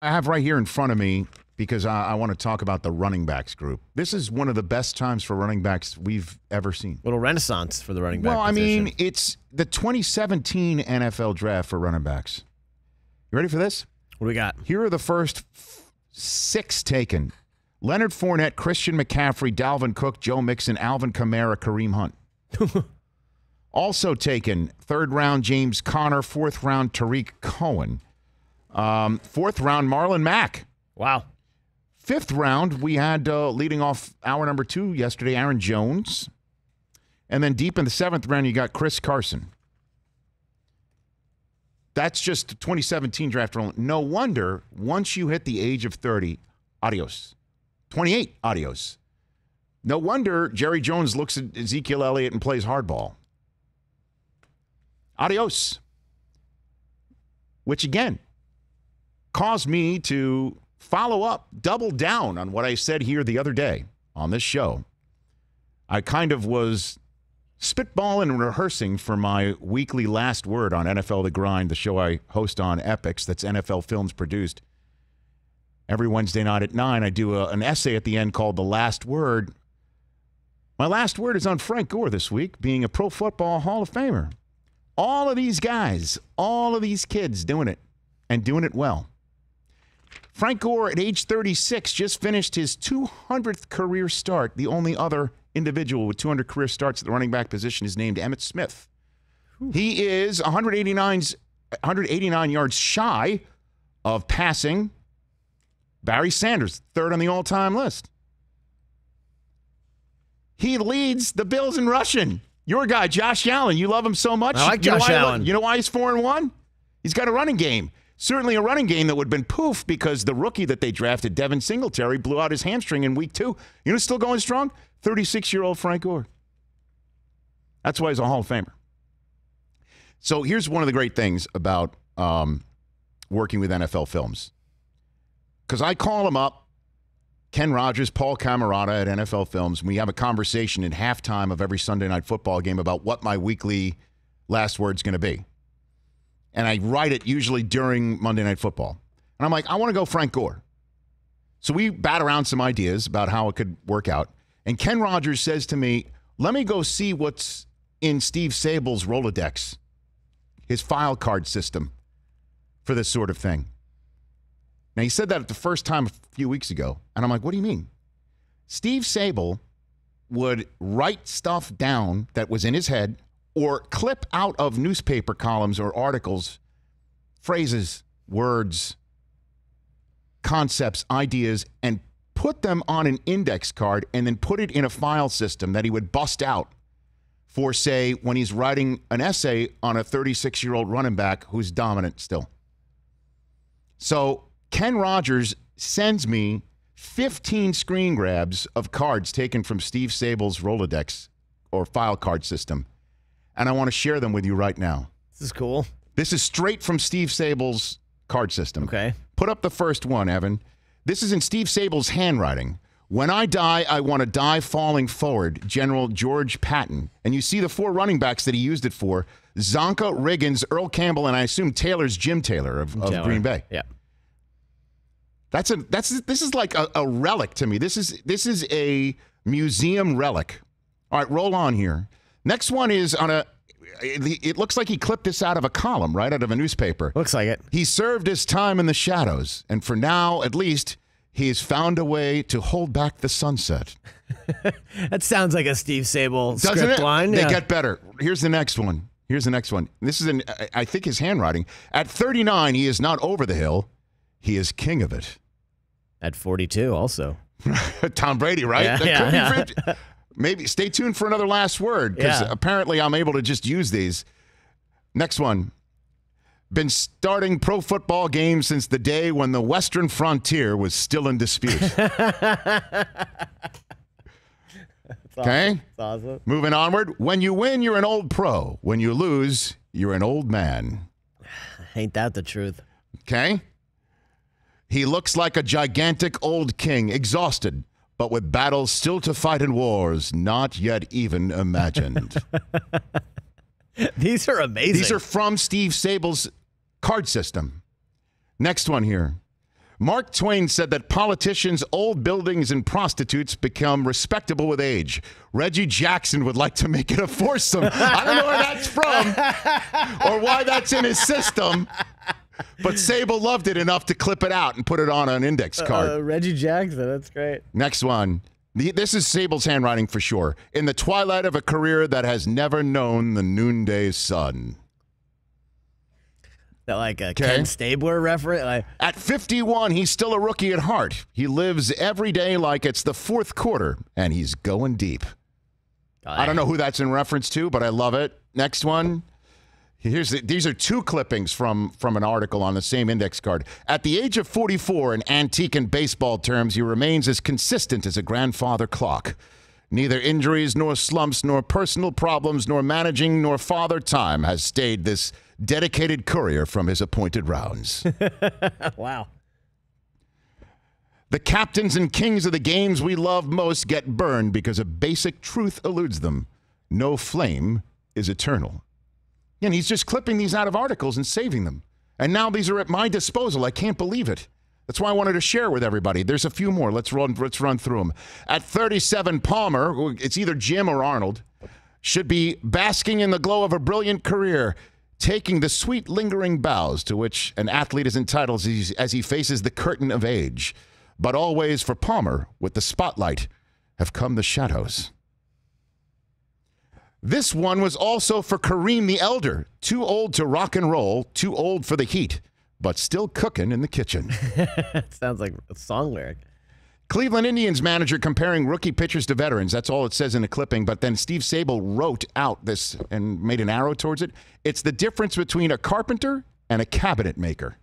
I have right here in front of me because I want to talk about the running backs group. This is one of the best times for running backs we've ever seen. Little renaissance for the running back Well, position. I mean, it's the 2017 NFL draft for running backs. You ready for this? What do we got? Here are the first 6 taken. Leonard Fournette, Christian McCaffrey, Dalvin Cook, Joe Mixon, Alvin Kamara, Kareem Hunt. Also taken, 3rd round, James Conner, 4th round, Tariq Cohen. 4th round, Marlon Mack. Wow. 5th round, we had leading off hour number 2 yesterday, Aaron Jones. And then deep in the 7th round, you got Chris Carson. That's just the 2017 draft. No wonder once you hit the age of 30, adios. 28, adios. No wonder Jerry Jones looks at Ezekiel Elliott and plays hardball. Adios. Which, again, caused me to follow up, double down on what I said here the other day on this show. I kind of was spitballing and rehearsing for my weekly last word on NFL The Grind, the show I host on Epics that's NFL Films produced. Every Wednesday night at 9, I do an essay at the end called The Last Word. My last word is on Frank Gore this week, being a Pro Football Hall of Famer. All of these guys, all of these kids doing it, and doing it well. Frank Gore, at age 36, just finished his 200th career start. The only other individual with 200 career starts at the running back position is named Emmitt Smith. He is 189 yards shy of passing Barry Sanders, 3rd on the all-time list. He leads the Bills in rushing. Your guy, Josh Allen, you love him so much. I like Josh Allen. You know why he's 4-1? He's got a running game. Certainly a running game that would have been poof because the rookie that they drafted, Devin Singletary, blew out his hamstring in week 2. You know who's still going strong? 36-year-old Frank Gore. That's why he's a Hall of Famer. So here's one of the great things about working with NFL Films. Because I call him up, Ken Rogers, Paul Camerata at NFL Films, and we have a conversation at halftime of every Sunday night football game about what my weekly last word's going to be. And I write it usually during Monday Night Football. And I'm like, I want to go Frank Gore. So we bat around some ideas about how it could work out. And Ken Rogers says to me, let me go see what's in Steve Sabol's Rolodex, his file card system for this sort of thing. Now, he said that the first time a few weeks ago. And I'm like, what do you mean? Steve Sabol would write stuff down that was in his head or clip out of newspaper columns or articles, phrases, words, concepts, ideas, and put them on an index card and then put it in a file system that he would bust out for, say, when he's writing an essay on a 36-year-old running back who's dominant still. So Ken Rogers sends me 15 screen grabs of cards taken from Steve Sabol's Rolodex or file card system. And I want to share them with you right now. This is cool. This is straight from Steve Sabol's card system. Okay. Put up the first one, Evan. This is in Steve Sabol's handwriting. When I die, I want to die falling forward, General George Patton. And you see the 4 running backs that he used it for. Zonka, Riggins, Earl Campbell, and I assume Taylor's Jim Taylor of Green Bay. Yeah. This is like a relic to me. This is a museum relic. All right, roll on here. Next one is on it looks like he clipped this out of a column, right? Out of a newspaper. Looks like it. He served his time in the shadows, and for now, at least, he has found a way to hold back the sunset. That sounds like a Steve Sabol Doesn't script it? line. They Yeah. get better. Here's the next one. This is I think his handwriting. At 39, he is not over the hill. He is king of it. At 42 also. Tom Brady, right? Yeah. Maybe stay tuned for another last word because apparently I'm able to just use these. Next one. Been starting pro football games since the day when the Western frontier was still in dispute. Okay? That's awesome. Moving onward. When you win, you're an old pro. When you lose, you're an old man. Ain't that the truth? Okay? He looks like a gigantic old king, exhausted, but with battles still to fight and wars not yet even imagined. These are amazing. These are from Steve Sabol's card system. Next one here. Mark Twain said that politicians, old buildings, and prostitutes become respectable with age. Reggie Jackson would like to make it a foursome. I don't know where that's from or why that's in his system, but Sabol loved it enough to clip it out and put it on an index card. Reggie Jackson, that's great. Next one. This is Sabol's handwriting for sure. In the twilight of a career that has never known the noonday sun. That like a Ken Stabler reference? At 51, he's still a rookie at heart. He lives every day like it's the fourth quarter, and he's going deep. I don't know who that's in reference to, but I love it. Next one. These are two clippings from an article on the same index card. At the age of 44, in antique and baseball terms, he remains as consistent as a grandfather clock. Neither injuries, nor slumps, nor personal problems, nor managing, nor father time has stayed this dedicated courier from his appointed rounds. Wow. The captains and kings of the games we love most get burned because a basic truth eludes them. No flame is eternal. And he's just clipping these out of articles and saving them. And now these are at my disposal. I can't believe it. That's why I wanted to share with everybody. There's a few more. Let's run through them. At 37, Palmer, it's either Jim or Arnold, should be basking in the glow of a brilliant career, taking the sweet lingering bows to which an athlete is entitled as he faces the curtain of age. But always for Palmer, with the spotlight, have come the shadows. This one was also for Kareem the Elder, too old to rock and roll, too old for the heat, but still cooking in the kitchen. Sounds like a song lyric. Cleveland Indians manager comparing rookie pitchers to veterans. That's all it says in the clipping. But then Steve Sabol wrote out this and made an arrow towards it. It's the difference between a carpenter and a cabinet maker.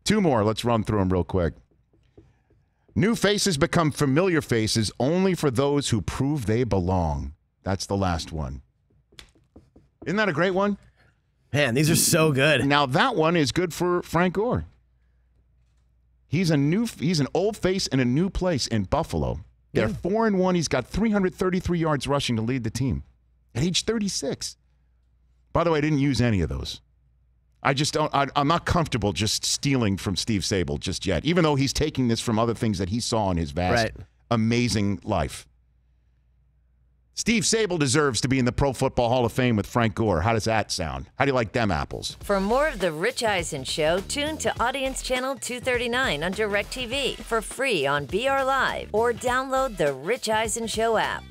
Two more. Let's run through them real quick. New faces become familiar faces only for those who prove they belong. That's the last one. Isn't that a great one? Man, these are so good. Now, that one is good for Frank Gore. He's an old face in a new place in Buffalo. They're 4-1. He's got 333 yards rushing to lead the team at age 36. By the way, I didn't use any of those. I'm not comfortable just stealing from Steve Sabol just yet, even though he's taking this from other things that he saw in his vast, amazing life. Steve Sabol deserves to be in the Pro Football Hall of Fame with Frank Gore. How does that sound? How do you like them apples? For more of The Rich Eisen Show, tune to Audience Channel 239 on DirecTV for free on BR Live or download the Rich Eisen Show app.